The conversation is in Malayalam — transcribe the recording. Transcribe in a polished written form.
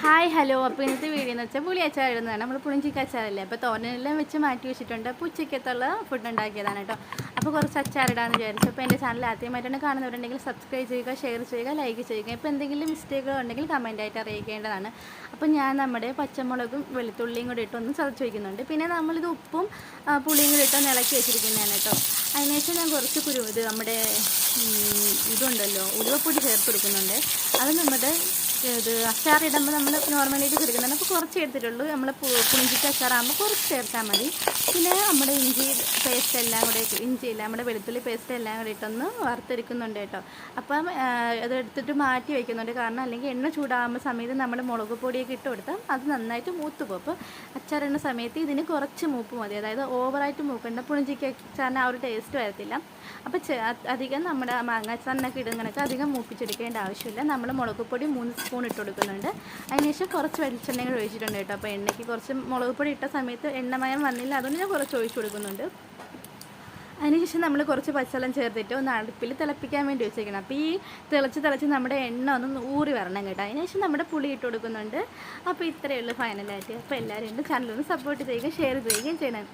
Hi hello. അപ്പോൾ ഇന്നത്തെ വീഡിയോ എന്ന് വെച്ചാൽ പുളി അച്ചാർ ഇടുന്നതാണ്. നമ്മൾ പുളിഞ്ചിക്ക അച്ചാറല്ലേ, അപ്പോൾ തോരനെല്ലാം വെച്ച് മാറ്റി വെച്ചിട്ടുണ്ട്. അപ്പോൾ ഉച്ചയ്ക്കത്തുള്ള ഫുഡ് ഉണ്ടാക്കിയതാണ് കേട്ടോ. അപ്പോൾ കുറച്ച് അച്ചാറിടാമെന്ന് വിചാരിച്ചു. അപ്പോൾ എൻ്റെ ചാനൽ ആദ്യമായിട്ടാണ് കാണുന്നവരുണ്ടെങ്കിൽ സബ്സ്ക്രൈബ് ചെയ്യുക, ഷെയർ ചെയ്യുക, ലൈക്ക് ചെയ്യുക. ഇപ്പോൾ എന്തെങ്കിലും മിസ്റ്റേക്കുകൾ ഉണ്ടെങ്കിൽ കമൻറ്റായിട്ട് അറിയിക്കേണ്ടതാണ്. അപ്പോൾ ഞാൻ നമ്മുടെ പച്ചമുളകും വെളുത്തുള്ളിയും കൂടി ഇട്ടൊന്ന് ചതച്ച് വയ്ക്കുന്നുണ്ട്. പിന്നെ നമ്മളിത് ഉപ്പും പുളിയും കൂടി ഇട്ടൊന്ന് ഇളക്കി വെച്ചിരിക്കുന്നതാണ് കേട്ടോ. അതിനുശേഷം ഞാൻ കുറച്ച് ഇത് നമ്മുടെ ഇതുണ്ടല്ലോ ഉലുവപ്പൊടി ചേർത്ത് കൊടുക്കുന്നുണ്ട്. അത് നമ്മുടെ ഇത് അച്ചാറിടുമ്പോൾ നമ്മൾ നോർമലായിട്ട് ചേർക്കുന്നുണ്ട്. അപ്പോൾ കുറച്ച് എടുത്തിട്ടുള്ളൂ. നമ്മൾ പുളിഞ്ചിക്ക് അച്ചാറാകുമ്പോൾ കുറച്ച് ചേർത്താൽ മതി. പിന്നെ നമ്മുടെ ഇഞ്ചി പേസ്റ്റ് എല്ലാം കൂടെ ഇഞ്ചിയില്ല നമ്മുടെ വെളുത്തുള്ളി പേസ്റ്റ് എല്ലാം കൂടെ ഇട്ടൊന്ന് വറുത്തെടുക്കുന്നുണ്ട് കേട്ടോ. അപ്പം അത് എടുത്തിട്ട് മാറ്റി വയ്ക്കുന്നുണ്ട്. കാരണം അല്ലെങ്കിൽ എണ്ണ ചൂടാകുമ്പോൾ സമയത്ത് നമ്മൾ മുളക് പൊടിയൊക്കെ ഇട്ട് കൊടുത്താൽ അത് നന്നായിട്ട് മൂത്ത് പോകും. അപ്പോൾ അച്ചാറിടുന്ന സമയത്ത് ഇതിന് കുറച്ച് മൂപ്പ് മതി. അതായത് ഓവറായിട്ട് മൂക്കേണ്ട, പുളിഞ്ചിക്ക് അച്ചാറിന് ആ ഒരു ടേസ്റ്റ് വരത്തില്ല. അപ്പോൾ അധികം നമ്മുടെ മാങ്ങ അച്ചാറിനൊക്കെ ഇടുന്നതൊക്കെ അധികം മൂപ്പിച്ചെടുക്കേണ്ട ആവശ്യമില്ല. നമ്മൾ മുളക് പൊടി 3 സ്പൂൺ ഇട്ട് കൊടുക്കുന്നുണ്ട്. അതിനുശേഷം കുറച്ച് വെളിച്ചെണ്ണ കൂടെ ഒഴിച്ചിട്ടുണ്ട് കേട്ടോ. അപ്പോൾ എണ്ണയ്ക്ക് കുറച്ച് മുളക് പൊടി ഇട്ട സമയത്ത് എണ്ണമയം വന്നില്ല, അതുകൊണ്ട് ഞാൻ കുറച്ച് ഒഴിച്ച് കൊടുക്കുന്നുണ്ട്. അതിനുശേഷം നമ്മൾ കുറച്ച് പച്ചവെള്ളം ചേർത്തിട്ട് ഒന്ന് അടുപ്പിൽ തിളപ്പിക്കാൻ വേണ്ടി വെച്ചേക്കണം. അപ്പോൾ ഈ തിളച്ച് നമ്മുടെ എണ്ണ ഒന്ന് ഊറി വരണം കേട്ടോ. അതിനുശേഷം നമ്മുടെ പുളി ഇട്ട് കൊടുക്കുന്നുണ്ട്. അപ്പോൾ ഇത്രയേ ഉള്ളൂ ഫൈനലായിട്ട്. അപ്പോൾ എല്ലാവരും എൻ്റെ ചാനലൊന്ന് സപ്പോർട്ട് ചെയ്യുകയും ഷെയർ ചെയ്യുകയും ചെയ്യണം.